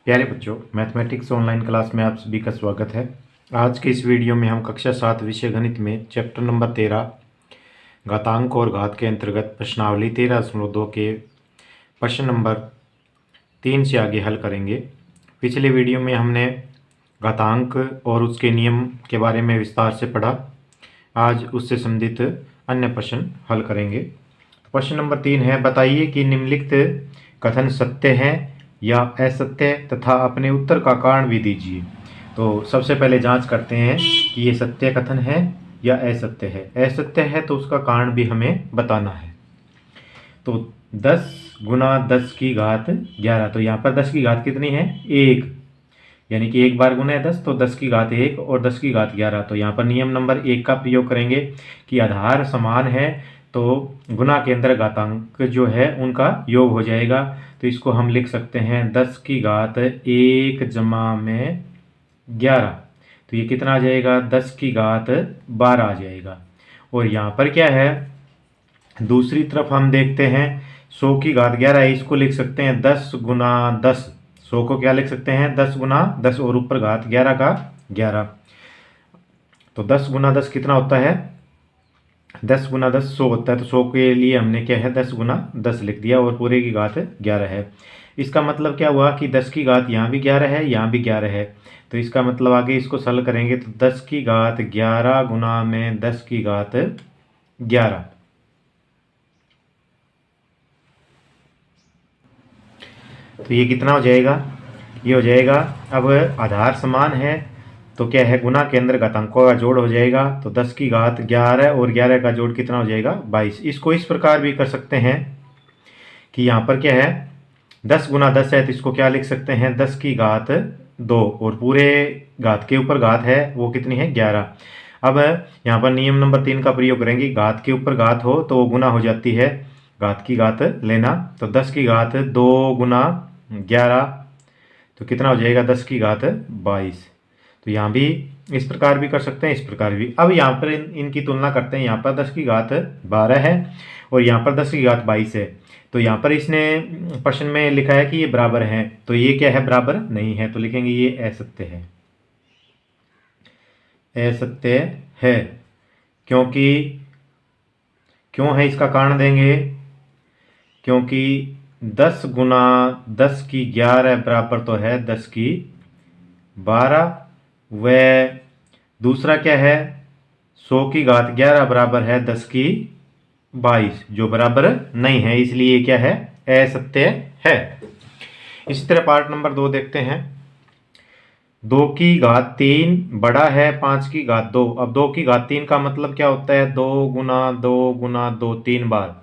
प्यारे बच्चों, mathematics online class में आप सभी का स्वागत है। आज के इस वीडियो में हम कक्षा 7 विषय गणित में चैप्टर नंबर 13 घातांक और घात के अंतर्गत प्रश्नावली 13.2 के प्रश्न नंबर 3 से आगे हल करेंगे। पिछले वीडियो में हमने घातांक और उसके नियम के बारे में विस्तार से पढ़ा। आज उससे संबंधित अन्य प्रश्न हल करेंगे। प्रश्न नंबर 3 है, बताइए कि निम्नलिखित कथन सत्य है या असत्य तथा अपने उत्तर का कारण भी दीजिए। तो सबसे पहले जांच करते हैं कि ये सत्य कथन है या असत्य है। असत्य है तो उसका कारण भी हमें बताना है। तो 10 गुना 10 की घात 11, तो यहाँ पर 10 की घात कितनी है? 1, यानी कि एक बार गुना है 10 तो 10 की घात 1 और 10 की घात 11। तो यहाँ पर नियम नंबर 1 का प्रयोग करेंगे कि आधार समान है तो गुना के अंदर घातांक जो है उनका योग हो जाएगा। तो इसको हम लिख सकते हैं 10 की घात 1 जमा में 11, तो ये कितना आ जाएगा? 10 की घात 12 आ जाएगा। और यहाँ पर क्या है, दूसरी तरफ हम देखते हैं 100 की घात 11 है, इसको लिख सकते हैं 10 गुना 10। 100 को क्या लिख सकते हैं? 10 गुना 10 और ऊपर घात 11 का 11। तो 10 गुना 10 कितना होता है? 10 गुना 10 100 होता है। तो 100 के लिए हमने क्या है 10 गुना 10 लिख दिया और पूरे की घात 11 है। इसका मतलब क्या हुआ कि 10 की घात यहाँ भी 11 है, यहाँ भी 11 है। तो इसका मतलब आगे इसको सरल करेंगे तो 10 की घात 11 गुना में 10 की घात 11, तो ये कितना हो जाएगा? ये हो जाएगा, अब आधार समान है तो क्या है, गुना के अंदर घातांकों का जोड़ हो जाएगा। तो 10 की घात 11 और 11 का जोड़ कितना हो जाएगा? 22। इसको इस प्रकार भी कर सकते हैं कि यहाँ पर क्या है 10 गुना 10 है तो इसको क्या लिख सकते हैं? 10 की घात 2 और पूरे घात के ऊपर घात है वो कितनी है? 11। अब यहाँ पर नियम नंबर 3 का प्रयोग करेंगे। घात के ऊपर घात हो तो वो गुना हो जाती है, घात की घात लेना। तो 10 की घात 2 गुना 11, तो कितना हो जाएगा? 10 की घात 22। तो यहाँ भी इस प्रकार भी कर सकते हैं, इस प्रकार भी। अब यहाँ पर इनकी तुलना करते हैं। यहाँ पर 10 की घात 12 है और यहाँ पर 10 की घात 22 है। तो यहाँ पर इसने प्रश्न में लिखा है कि ये बराबर हैं, तो ये क्या है? बराबर नहीं है, तो लिखेंगे ये असत्य है। असत्य है क्योंकि, क्यों है इसका कारण देंगे, क्योंकि 10 गुना 10 की 11 बराबर तो है 10 की 12, व दूसरा क्या है 100 की घात 11 बराबर है 10 की 22, जो बराबर नहीं है, इसलिए क्या है? असत्य है। इसी तरह पार्ट नंबर 2 देखते हैं। 2 की घात 3 बड़ा है 5 की घात 2। अब 2 की घात 3 का मतलब क्या होता है? 2 गुना 2 गुना 2 3 बार,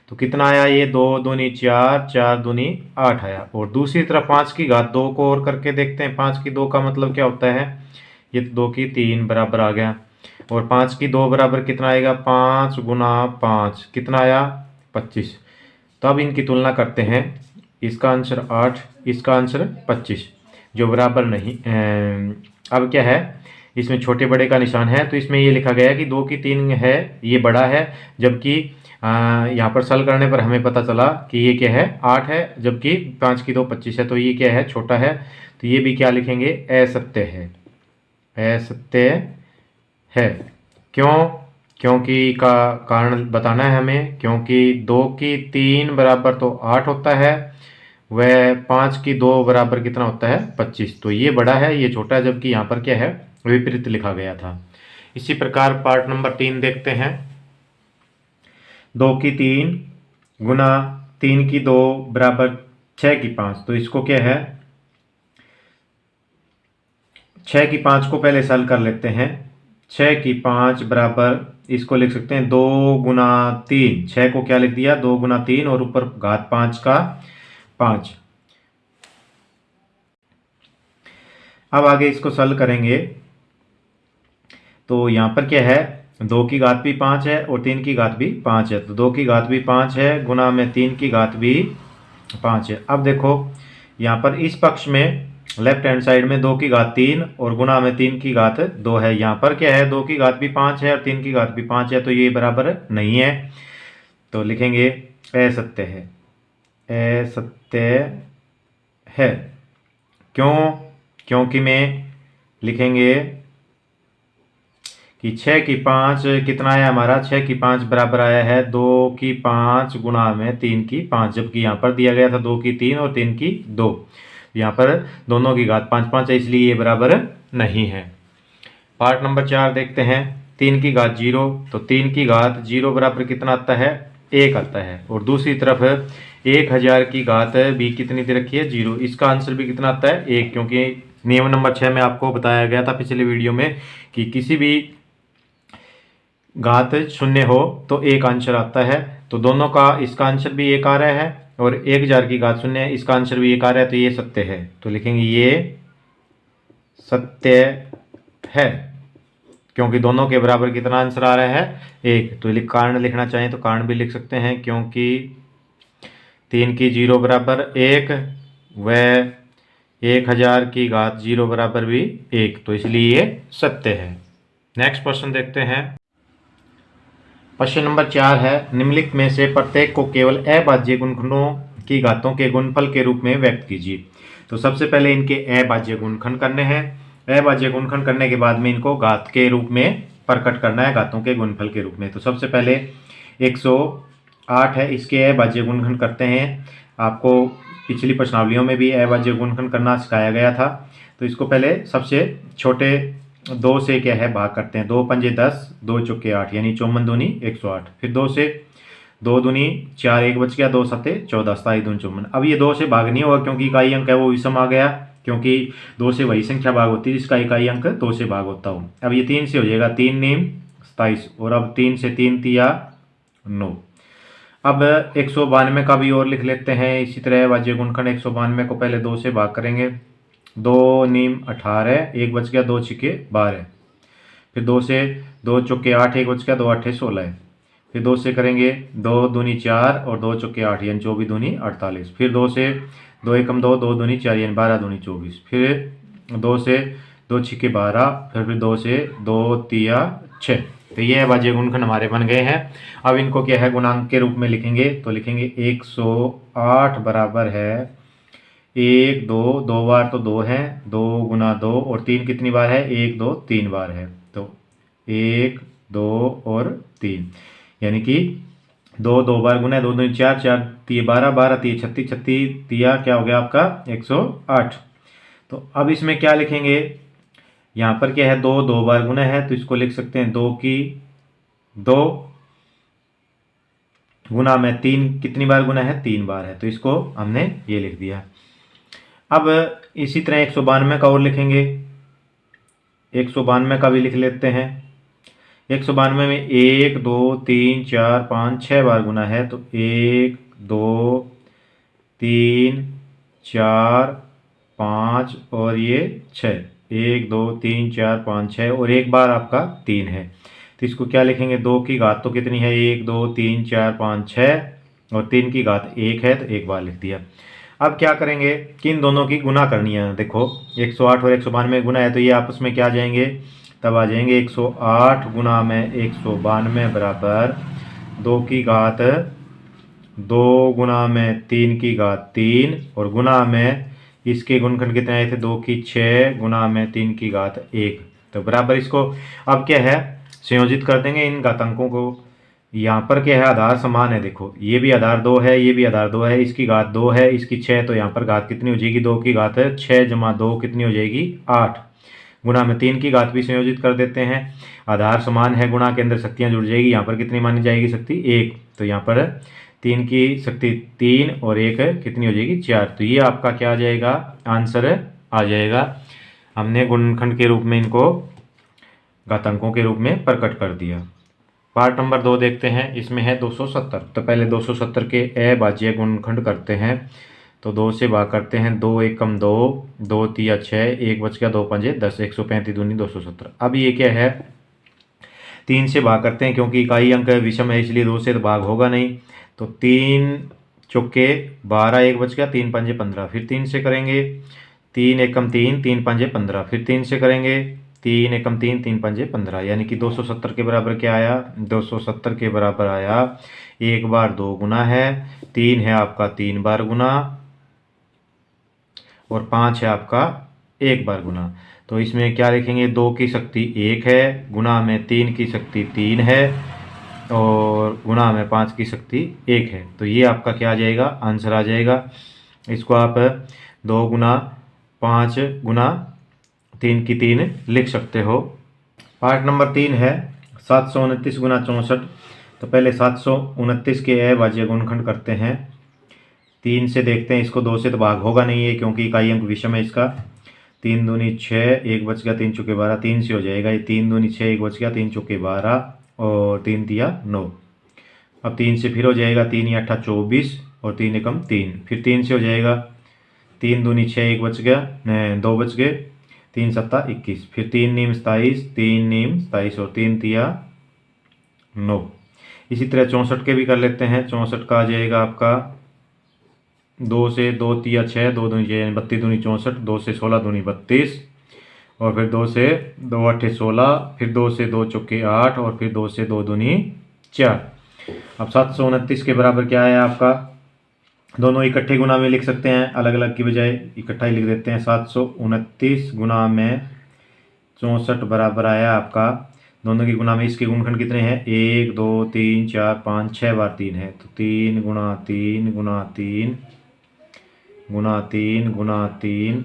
तो कितना आया? ये 2 दूनी 4, 4 दूनी 8 आया। और दूसरी तरफ 5 की घात 2 को और करके देखते हैं। 5 की 2 का मतलब क्या होता है? ये 2 की 3 बराबर आ गया। और 5 की 2 बराबर कितना आएगा? 5 गुना 5 कितना आया? 25। तो अब इनकी तुलना करते हैं। इसका आंसर 8, इसका आंसर 25, जो बराबर नहीं। अब क्या है, इसमें छोटे बड़े का निशान है, तो इसमें ये लिखा गया है कि 2 की 3 है, ये बड़ा है, जबकि यहाँ पर सरल करने पर हमें पता चला कि ये क्या है? 8 है, जबकि 5 की 2 25 है, तो ये क्या है? छोटा है। तो ये भी क्या लिखेंगे? असत्य है। असत्य है। क्यों? क्योंकि का कारण बताना है हमें। क्योंकि 2 की 3 बराबर तो 8 होता है, वह 5 की 2 बराबर कितना होता है? 25। तो ये बड़ा है, ये छोटा है, जबकि यहाँ पर क्या है? विपरीत लिखा गया था। इसी प्रकार पार्ट नंबर 3 देखते हैं। 2 की 3 गुना 3 की 2 बराबर 6 की 5। तो इसको क्या है? 6 की 5 को पहले सरल कर लेते हैं। 6 की 5 बराबर, इसको लिख सकते हैं 2 गुना 3। 6 को क्या लिख दिया? 2 गुना 3 और ऊपर घात 5 का 5। अब आगे इसको सरल करेंगे तो यहाँ पर क्या है? 2 की घात भी 5 है और 3 की घात भी 5 है। तो 2 की घात भी 5 है गुना में 3 की घात भी 5 है। अब देखो यहाँ पर इस पक्ष में लेफ्ट हैंड साइड में 2 की घात 3 और गुना में 3 की घात 2 है। यहाँ पर क्या है? 2 की घात भी 5 है और 3 की घात भी 5 है, तो ये बराबर नहीं है, तो लिखेंगे असत्य है। असत्य है। क्यों? क्योंकि में लिखेंगे कि 6 की 5 कितना आया हमारा, 6 की 5 बराबर आया है 2 की 5 गुणा में 3 की 5, जबकि यहाँ पर दिया गया था 2 की 3 और 3 की 2। यहाँ पर दोनों की घात 5 5 है, इसलिए ये बराबर नहीं है। पार्ट नंबर 4 देखते हैं। 3 की घात 0, तो 3 की घात 0 बराबर कितना आता है, 1 आता है। और दूसरी तरफ 1000 की घात भी कितनी दे रखी है, 0। इसका आंसर भी कितना आता है, 1, क्योंकि नियम नंबर 6 में आपको बताया गया था पिछले वीडियो में कि किसी भी घात शून्य हो तो एक आंसर आता है। तो दोनों का, इसका आंसर भी एक आ रहा है और 1000 की घात शून्य है, इसका आंसर भी एक आ रहा है, तो ये सत्य है। तो लिखेंगे ये सत्य है, क्योंकि दोनों के बराबर कितना आंसर आ रहा है, 1। तो कारण लिखना चाहें तो कारण भी लिख सकते हैं, क्योंकि 3 की 0 बराबर 1 व 1000 की घात 0 बराबर भी 1, तो इसलिए ये सत्य है। नेक्स्ट क्वेश्चन देखते हैं। प्रश्न नंबर 4 है, निम्नलिखित में से प्रत्येक को केवल अभाज्य गुणनखंडों की घातों के गुणनफल के रूप में व्यक्त कीजिए। तो सबसे पहले इनके अभाज्य गुणनखंड करने हैं। अभाज्य गुणनखंड करने के बाद में इनको घात के रूप में प्रकट करना है, घातों के गुणनफल के रूप में। तो सबसे पहले 108 है, इसके अभाज्य गुणनखंड करते हैं। आपको पिछली प्रश्नावलियों में भी अभाज्य गुणनखंड करना सिखाया गया था। तो इसको पहले सबसे छोटे 2 से क्या है भाग करते हैं। 2 पंजे 10, 2 चौके 8, यानी 54 दूनी 108। फिर 2 से 2 दूनी 4, 1 बच गया, 2 सत्ते 14, 27 दूनी 54। अब ये 2 से भाग नहीं होगा, क्योंकि इकाई अंक है वो विषम आ गया, क्योंकि 2 से वही संख्या भाग होती है जिसका इकाई अंक 2 से भाग होता हो। अब ये 3 से हो जाएगा, 3 नीम 27, और अब 3 से 3 तिया 9। अब 192 का भी और लिख लेते हैं इसी तरह अभाज्य गुणनखंड। 192 को पहले 2 से भाग करेंगे, 2 नीम 18, 1 बच गया, 2 छिके 12। फिर 2 से 2 चौके 8, 1 बच गया, 2 अट्ठे 16। फिर 2 से करेंगे 2 दूनी 4 और 2 चौके 8, यानी 24 दूनी 48। फिर 2 से 2 एकम 2, 2 दूनी 4, यानी 12 दूनी 24। फिर 2 से 2 छिके 12, फिर 2 से 2 तिया 6। तो ये अभाज्य गुणनखंड हमारे बन गए हैं। अब इनको क्या है गुणांक के रूप में लिखेंगे। तो लिखेंगे 108 बराबर है 1 2, 2 बार तो 2 है, 2 गुना 2, और 3 कितनी बार है, 1 2 3 बार है। तो 1 2 और 3, यानी कि 2 2 बार गुना 2 2 4, 4 3 12, 12 3 36, 36 तिया क्या हो गया आपका 108। तो अब इसमें क्या लिखेंगे, यहाँ पर क्या है 2 2 बार गुना है, तो इसको लिख सकते हैं 2 की 2 गुना में 3 कितनी बार गुना है, 3 बार है, तो इसको हमने ये लिख दिया। अब इसी तरह 192 का और लिखेंगे। 192 का भी लिख लेते हैं। 192 में 1 2 3 4 5 6 बार गुना है, तो 1 2 3 4 5 और ये 6, 1 2 3 4 5 6, और एक बार आपका 3 है, तो इसको क्या लिखेंगे, 2 की घात तो कितनी है, 1 2 3 4 5 6, और 3 की घात 1 है, तो एक बार लिख दिया। अब क्या करेंगे कि इन दोनों की गुना करनी है। देखो 108 और 192 गुना है, तो ये आपस में क्या आ जाएंगे, तब आ जाएंगे 108 गुना में 192 बराबर 2 की घात 2 गुना में 3 की घात 3, और गुना में इसके गुणनखंड कितने आए थे, 2 की 6 गुना में 3 की घात 1। तो बराबर इसको अब क्या है संयोजित कर देंगे इन घातांकों को। यहाँ पर क्या है आधार समान है, देखो ये भी आधार 2 है, ये भी आधार 2 है, इसकी घात 2 है, इसकी 6, तो यहाँ पर घात कितनी हो जाएगी, 2 की घात 6 जमा 2 कितनी हो जाएगी 8, गुणा में 3 की घात भी संयोजित कर देते हैं। आधार समान है, गुणा के अंदर शक्तियाँ जुड़ जाएगी, यहाँ पर कितनी मानी जाएगी शक्ति 1, तो यहाँ पर 3 की शक्ति 3 और 1 कितनी हो जाएगी 4। तो ये आपका क्या आ जाएगा, आंसर आ जाएगा। हमने गुणनखंड के रूप में इनको घातांकों के रूप में प्रकट कर दिया। पार्ट नंबर 2 देखते हैं, इसमें है 270। तो पहले 270 के अभाज्य गुणनखंड करते हैं। तो 2 से भाग करते हैं, 2 एकम 2, 2 तिया 6, 1 बच गया, 2 पंजे 10, 135 दूनी 270। अब ये क्या है 3 से भाग करते हैं, क्योंकि इकाई अंक विषम है इसलिए 2 से तो भाग होगा नहीं। तो 3 चौके 12, 1 बच गया, 3 पंजे 15। फिर 3 से करेंगे, 3 एकम 3, 3 पंजे 15। फिर 3 से करेंगे, 3 एकम 3, 3 पंजे 15, यानी कि 270 के बराबर क्या आया, 270 के बराबर आया 1 बार 2 गुना है, 3 है आपका 3 बार गुना, और 5 है आपका एक बार गुना। तो इसमें क्या लिखेंगे, 2 की शक्ति 1 है, गुना में 3 की शक्ति 3 है और गुना में 5 की शक्ति 1 है। तो ये आपका क्या आ जाएगा, आंसर आ जाएगा। इसको आप 2 गुना 5 गुना 3 की 3 लिख सकते हो। पार्ट नंबर 3 है 729 गुना 64। तो पहले 729 के अभाज्य गुणनखंड करते हैं। 3 से देखते हैं, इसको 2 से तो भाग होगा नहीं है क्योंकि इकाई अंक विषम है इसका। 3 दूनी 6, 1 बच गया, 3 चौके 12, 3 से हो जाएगा ये। 3 दूनी 6, 1 बच गया, 3 चौके 12 और 3 दिया 9। अब 3 से फिर हो जाएगा, 3 या 8 24 और 3 एकम 3, फिर 3 से हो जाएगा, 3 दूनी 6, 1 बच गया, 2 बच गए, 3 सत्ता 21, फिर 3 नीम 27, 3 नीम 27 और 3 तिया 9। इसी तरह 64 के भी कर लेते हैं। 64 का आ जाएगा आपका 2 से 2 तिया 6, 2 दूनी 6 32 दूनी 64, 2 से 16 दूनी 32 और फिर 2 से 2 अट्ठे 16, फिर 2 से 2 चौके 8 और फिर 2 से 2 दूनी 4। अब 729 के बराबर क्या है आपका, दोनों इकट्ठे गुना में लिख सकते हैं, अलग अलग की बजाय इकट्ठा ही लिख देते हैं। 729 गुना में 64 बराबर आया आपका, दोनों की गुना में इसके गुणनखंड कितने हैं, 1 2 3 4 5 6 बार 3 है। तो 3 गुना 3 गुना 3 गुना 3 गुना 3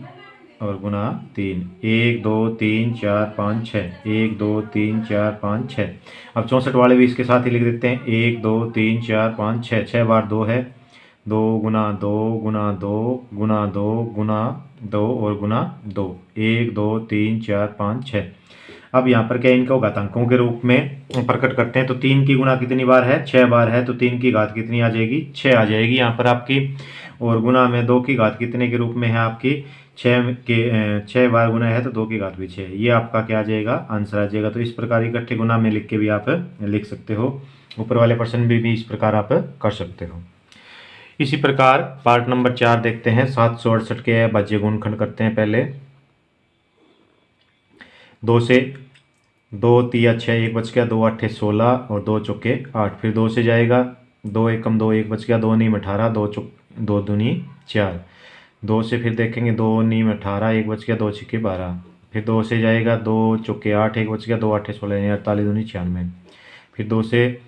और गुना 3, 1 2 3 4 5 6, 1 2 3 4 5 6। अब 64 वाले भी इसके साथ ही लिख देते हैं, 1 2 3 4 5 6, 6 बार 2 है, 2 गुना 2 गुना 2 गुना 2 गुना 2 और गुना 2, 1 2 3 4 5 6। अब यहाँ पर क्या इनको घातांकों के रूप में प्रकट करते हैं। तो 3 की गुना कितनी बार है, 6 बार है, तो 3 की घात कितनी आ जाएगी, 6 आ जाएगी यहाँ पर आपकी। और गुना में 2 की घात कितने के रूप में है आपकी, 6 बार गुना है तो 2 की घात भी 6। ये आपका क्या आ जाएगा, आंसर आ जाएगा। तो इस प्रकार इकट्ठे गुना में लिख के भी आप लिख सकते हो। ऊपर वाले प्रश्न भी इस प्रकार आप कर सकते हो। इसी प्रकार पार्ट नंबर 4 देखते हैं। 768 के अभाज्य गुणनखंड करते हैं। पहले 2 से 2 तिया 6, 1 बच गया, 2 अट्ठे 16 और 2 चौके 8, फिर 2 से जाएगा, 2 एकम 2, 1 बच गया, 2 नीम 18, 2 दूनी 4, 2 से फिर देखेंगे, 2 नीम 18, 1 बच गया, 2 छिके 12, फिर 2 से जाएगा, 2 चौके 8, 1 बच गया, 2 अट्ठे 16 यानी 48 दूनी 96, फिर 2 से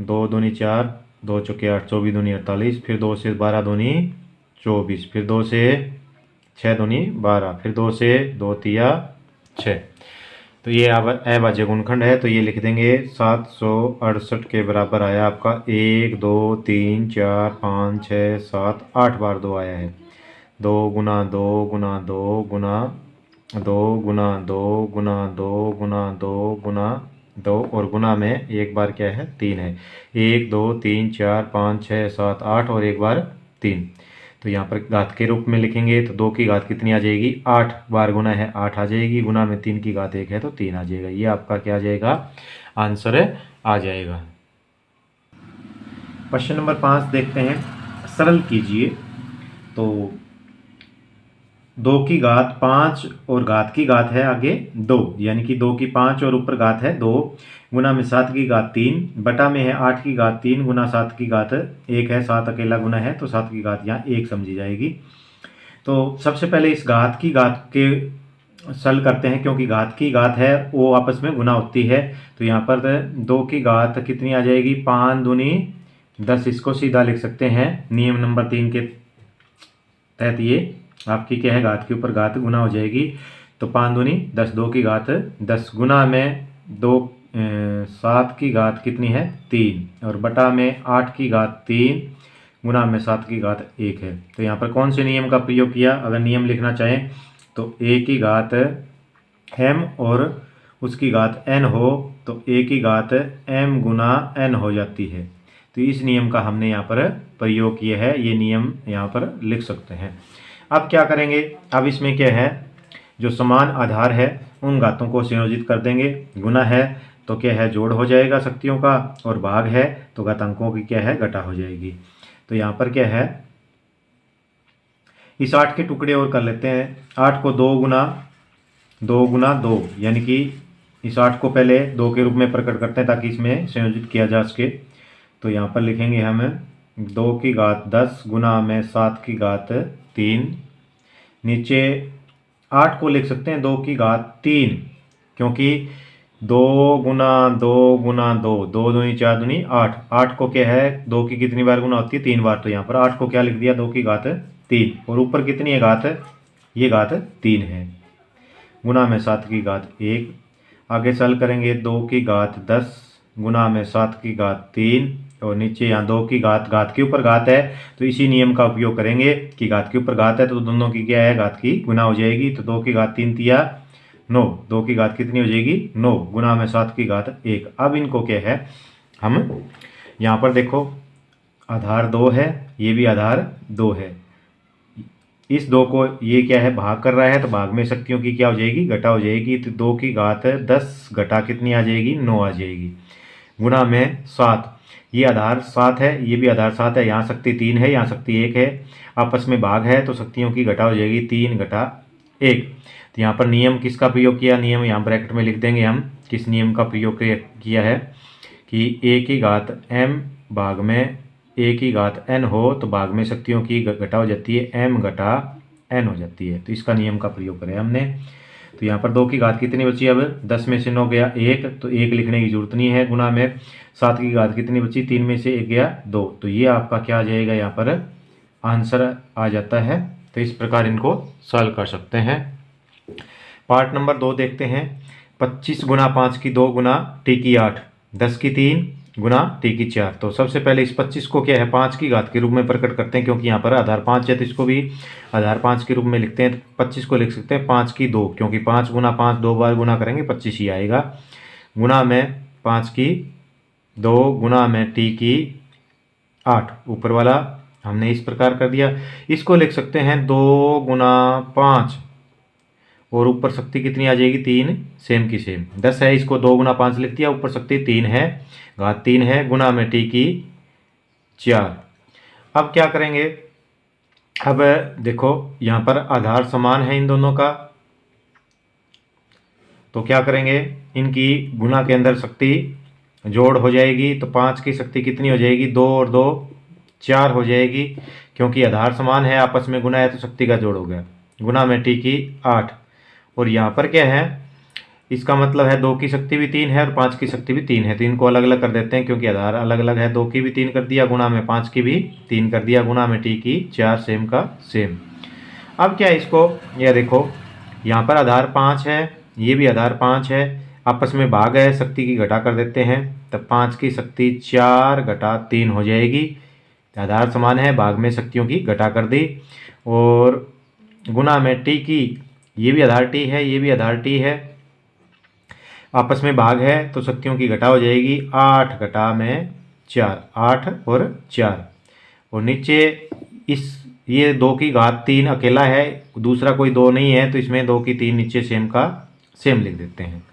2 दूनी 4, 2 चौके 8, 24 दूनी 48, फिर 2 से 12 दूनी 24, फिर 2 से 6 दूनी 12, फिर 2 से 2 तिया 6। तो ये अभाज्य गुणनखंड है, तो ये लिख देंगे 768 के बराबर आया आपका 1 2 3 4 5 6 7 8 बार 2 आया है। 2 गुना 2 गुना 2 गुना 2 गुना 2 गुना 2 गुना 2 गुना 2 और गुना में एक बार क्या है, 3 है। 1 2 3 4 5 6 7 8 और एक बार 3। तो यहाँ पर घात के रूप में लिखेंगे तो 2 की घात कितनी आ जाएगी, 8 बार गुना है 8 आ जाएगी, गुना में 3 की घात 1 है तो 3 आ जाएगा। ये आपका क्या आ जाएगा, आंसर आ जाएगा। क्वेश्चन नंबर 5 देखते हैं। सरल कीजिए। तो 2 की घात 5 और घात की घात है आगे 2, यानी कि 2 की 5 और ऊपर घात है 2, गुना में 7 की घात 3, बटा में है 8 की घात 3 गुना 7 की घात 1 है, 7 अकेला गुना है तो 7 की घात यहाँ 1 समझी जाएगी। तो सबसे पहले इस घात की घात के सल करते हैं, क्योंकि घात की घात है वो आपस में गुना होती है। तो यहाँ पर 2 की घात कितनी आ जाएगी, 5 दूनी 10, इसको सीधा लिख सकते हैं नियम नंबर 3 के तहत। ये आपकी क्या है, घात के ऊपर घात गुना हो जाएगी। तो 5 दूनी 10, 2 की घात 10 गुना में 7 की घात कितनी है 3 और बटा में 8 की घात 3 गुना में 7 की घात 1 है। तो यहाँ पर कौन से नियम का प्रयोग किया, अगर नियम लिखना चाहें तो a की घात m और उसकी घात n हो तो a की घात m गुना n हो जाती है। तो इस नियम का हमने यहाँ पर प्रयोग किया है, ये नियम यहाँ पर लिख सकते हैं। अब क्या करेंगे, अब इसमें क्या है, जो समान आधार है उन घातों को संयोजित कर देंगे। गुना है तो क्या है, जोड़ हो जाएगा शक्तियों का, और भाग है तो घातांकों की क्या है, घटा हो जाएगी। तो यहाँ पर क्या है, इस 8 के टुकड़े और कर लेते हैं। 8 को 2 गुना 2 यानी कि इस 8 को पहले 2 के रूप में प्रकट करते हैं ताकि इसमें संयोजित किया जा सके। तो यहाँ पर लिखेंगे हम 2 की घात 10 गुना में 7 की घात 3 नीचे 8 को लिख सकते हैं 2 की घात 3, क्योंकि 2 गुना 2 गुना 2, 2 दूनी 4 दूनी 8, 8 को क्या है 2 की कितनी बार गुना होती है 3 बार, तो यहाँ पर 8 को क्या लिख दिया 2 की घात 3, और ऊपर कितनी है घात, ये घात 3 है, गुना में 7 की घात 1। आगे सल करेंगे 2 की घात 10 गुना में 7 की घात 3, और नीचे यहाँ 2 की घात, घात के ऊपर घात है तो इसी नियम का उपयोग करेंगे कि घात के ऊपर घात है तो दोनों की क्या है घात की गुना हो जाएगी, तो 2 की घात 3 तिया 9, 2 की घात कितनी हो जाएगी 9 गुना में 7 की घात 1। अब इनको क्या है हम यहाँ पर देखो आधार 2 है, ये भी आधार 2 है, इस 2 को ये क्या है भाग कर रहा है तो भाग में शक्तियों की क्या हो जाएगी घटा हो जाएगी, तो 2 की घात 10 घटा कितनी आ जाएगी 9 आ जाएगी, गुना में 7, ये आधार 7 है ये भी आधार 7 है, यहाँ शक्ति 3 है यहाँ शक्ति 1 है, आपस में भाग है तो शक्तियों की घटा हो जाएगी 3 घटा 1। तो यहाँ पर नियम किसका प्रयोग किया, नियम यहाँ ब्रैकेट में लिख देंगे हम किस नियम का प्रयोग किया है कि a की घात m भाग में a की घात n हो तो भाग में शक्तियों की घटा हो जाती है m घटा n हो जाती है, तो इसका नियम का प्रयोग करें हमने। तो यहाँ पर 2 की घात कितनी बची, अब 10 में से 9 गया 1 तो 1 लिखने की जरूरत नहीं है, गुना में 7 की घात कितनी बची 3 में से 1 गया 2, तो ये आपका क्या आ जाएगा यहाँ पर आंसर आ जाता है। तो इस प्रकार इनको सॉल्व कर सकते हैं। पार्ट नंबर 2 देखते हैं। 25 गुना 5 की 2 गुना टी की 8, 10 की 3 गुना टी की 4। तो सबसे पहले इस 25 को क्या है 5 की घात के रूप में प्रकट करते हैं, क्योंकि यहाँ पर आधार 5 है तो इसको भी आधार 5 के रूप में लिखते हैं। तो 25 को लिख सकते हैं 5 की 2, क्योंकि 5 गुना 5 2 बार गुना करेंगे 25 ही आएगा, गुना में 5 की 2 गुना में टी की 8, ऊपर वाला हमने इस प्रकार कर दिया। इसको लिख सकते हैं 2 गुना 5 और ऊपर शक्ति कितनी आ जाएगी 3, सेम की सेम 10 है, इसको 2 गुना 5 लिख दिया, ऊपर शक्ति 3 है घात 3 है, गुना में टी की 4। अब क्या करेंगे, अब देखो यहाँ पर आधार समान है इन दोनों का, तो क्या करेंगे इनकी गुना के अंदर शक्ति जोड़ हो जाएगी, तो 5 की शक्ति कितनी हो जाएगी 2 और 2 4 हो जाएगी, क्योंकि आधार समान है आपस में गुना है तो शक्ति का जोड़ हो गया, गुना में टी की 8। और यहाँ पर क्या है इसका मतलब है 2 की शक्ति भी 3 है और 5 की शक्ति भी 3 है, तो इनको अलग अलग कर देते हैं क्योंकि आधार अलग अलग है। 2 की भी 3 कर दिया, गुना में 5 की भी 3 कर दिया, गुना में टी की 4 सेम का सेम। अब क्या इसको यह देखो यहाँ पर आधार 5 है ये भी आधार 5 है, आपस में भाग है शक्ति की घटा कर देते हैं, तब 5 की शक्ति 4 घटा 3 हो जाएगी, आधार समान है भाग में शक्तियों की घटा कर दी, और गुना में टी की ये भी आधार टी है ये भी आधार टी है, आपस में भाग है तो शक्तियों की घटा हो जाएगी 8 घटा में 4, 8 और 4, और नीचे इस ये 2 की घात 3 अकेला है दूसरा कोई 2 नहीं है तो इसमें 2 की 3 नीचे सेम का सेम लिख देते हैं।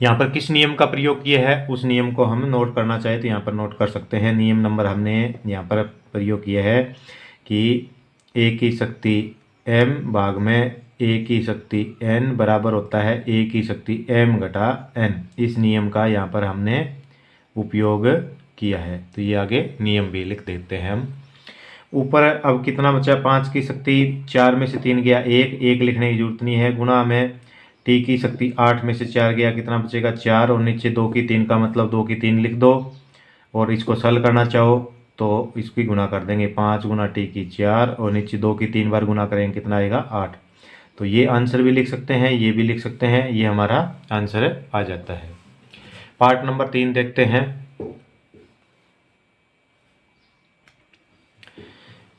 यहाँ पर किस नियम का प्रयोग किया है उस नियम को हम नोट करना चाहे तो यहाँ पर नोट कर सकते हैं। नियम नंबर हमने यहाँ पर प्रयोग किया है कि a की शक्ति m भाग में a की शक्ति n बराबर होता है a की शक्ति m घटा n, इस नियम का यहाँ पर हमने उपयोग किया है। तो ये आगे नियम भी लिख देते हैं हम। ऊपर अब कितना बचा 5 की शक्ति 4 में से 3 गया 1, 1 लिखने की जरूरत नहीं है, गुना में टी की शक्ति 8 में से 4 गया कितना बचेगा 4, और नीचे 2 की 3 का मतलब 2 की 3 लिख दो, और इसको सल करना चाहो तो इसकी गुना कर देंगे 5 गुना टी की 4 और नीचे 2 की 3 बार गुना करेंगे कितना आएगा 8। तो ये आंसर भी लिख सकते हैं ये भी लिख सकते हैं, ये हमारा आंसर आ जाता है। पार्ट नंबर 3 देखते हैं।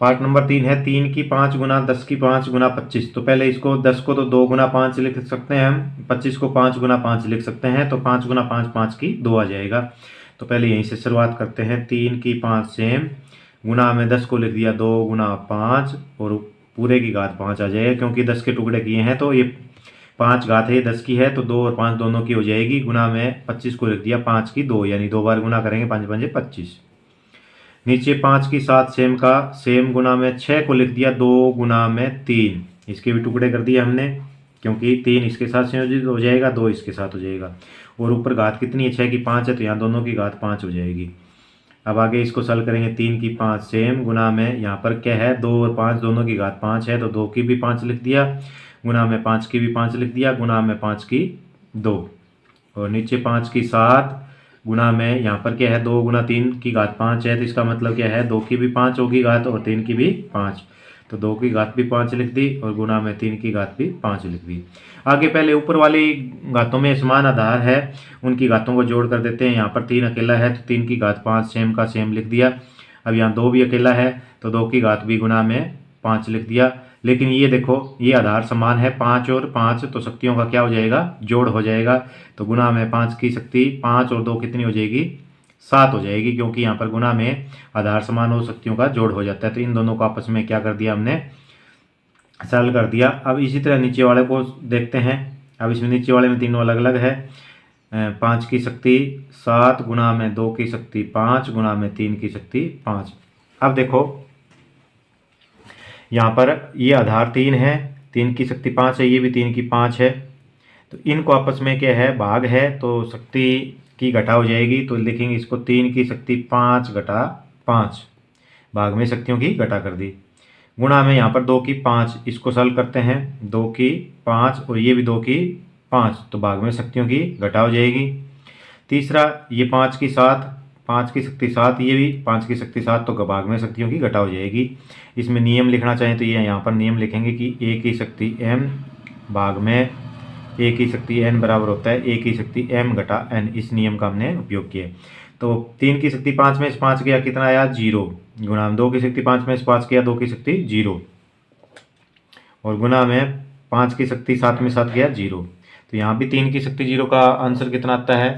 पार्ट नंबर 3 है 3 की 5 गुना 10 की 5 गुना 25। तो पहले इसको 10 को तो 2 गुना 5 लिख सकते हैं हम, 25 को 5 गुना 5 लिख सकते हैं, तो 5 गुना 5 5 की 2 आ जाएगा। तो पहले यहीं से शुरुआत करते हैं। 3 की 5 सेम, गुना में 10 को लिख दिया 2 गुना 5 और पूरे की घात 5 आ जाएगा, क्योंकि 10 के टुकड़े किए हैं तो ये 5 घात है 10 की है तो 2 और 5 दोनों की हो जाएगी, गुना में 25 को लिख दिया 5 की 2, यानी 2 बार गुना करेंगे 5 5 25। नीचे 5 की 7 सेम का सेम, गुना में 6 को लिख दिया 2 गुना में 3, इसके भी टुकड़े कर दिए हमने क्योंकि 3 इसके साथ संयोजित हो जाएगा 2 इसके साथ हो जाएगा, और ऊपर घात कितनी है 6 की 5 है तो यहाँ दोनों की घात 5 हो जाएगी। अब आगे इसको सॉल्व करेंगे। 3 की 5 सेम गुना में यहाँ पर क्या है 2 और 5 दोनों की घात 5 है तो 2 की भी 5 लिख दिया, गुना में 5 की भी 5 लिख दिया, गुना में 5 की 2 और नीचे 5 की 7 गुना में यहाँ पर क्या है 2 गुना 3 की घात 5 है तो इसका मतलब क्या है 2 की भी 5 होगी घात और 3 की भी 5, तो 2 की घात भी 5 लिख दी और गुना में 3 की घात भी 5 लिख दी। आगे पहले ऊपर वाली घातों में समान आधार है उनकी घातों को जोड़ कर देते हैं। यहाँ पर 3 अकेला है तो 3 की घात 5 सेम का सेम लिख दिया। अब यहाँ 2 भी अकेला है तो 2 की घात भी गुना में 5 लिख दिया। लेकिन ये देखो ये आधार समान है 5 और 5 तो शक्तियों का क्या हो जाएगा जोड़ हो जाएगा, तो गुना में 5 की शक्ति 5 और 2 कितनी हो जाएगी 7 हो जाएगी, क्योंकि यहाँ पर गुना में आधार समान हो शक्तियों का जोड़ हो जाता है। तो इन दोनों को आपस में क्या कर दिया हमने सरल कर दिया। अब इसी तरह नीचे वाले को देखते हैं। अब इसमें नीचे वाले में तीनों अलग अलग है। 5 की शक्ति 7 गुना में 2 की शक्ति 5 गुना में 3 की शक्ति 5। अब देखो यहाँ पर ये आधार 3 है, 3 की शक्ति 5 है, ये भी 3 की 5 है, तो इनको आपस में क्या है भाग है तो शक्ति की घटा हो जाएगी। तो लिखेंगे इसको 3 की शक्ति 5 घटा 5, भाग में शक्तियों की घटा कर दी, गुणा में यहाँ पर 2 की 5, इसको सॉल्व करते हैं 2 की 5 और ये भी 2 की 5 तो भाग में शक्तियों की घटा हो जाएगी। तीसरा ये 5 की 7, 5 की शक्ति 7, ये भी 5 की शक्ति 7 तो भाग में शक्तियों की घटा हो जाएगी। इसमें नियम लिखना चाहें तो ये यहाँ पर नियम लिखेंगे कि a की शक्ति m भाग में a की शक्ति n बराबर होता है a की शक्ति m घटा n। इस नियम का हमने उपयोग किया। तो 3 की शक्ति 5 में से 5 गया कितना आया 0, गुणा में 2 की शक्ति 5 में से 5 गया 2 की शक्ति 0 और गुणा में 5 की शक्ति 7 में 7 गया 0। तो यहाँ भी 3 की शक्ति 0 का आंसर कितना आता है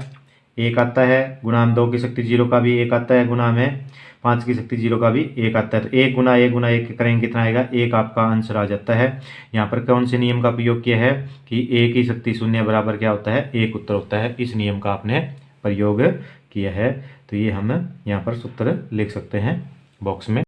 1 आता है, गुणा में 2 की शक्ति 0 का भी 1 आता है, गुणा में 5 की शक्ति 0 का भी 1 आता है। तो 1 गुना 1 करेंगे कितना आएगा 1 आपका आंसर आ जाता है। यहाँ पर कौन से नियम का प्रयोग किया है कि a की शक्ति 0 बराबर क्या होता है 1 उत्तर होता है, इस नियम का आपने प्रयोग किया है। तो ये हम यहाँ पर सूत्र लिख सकते हैं बॉक्स में।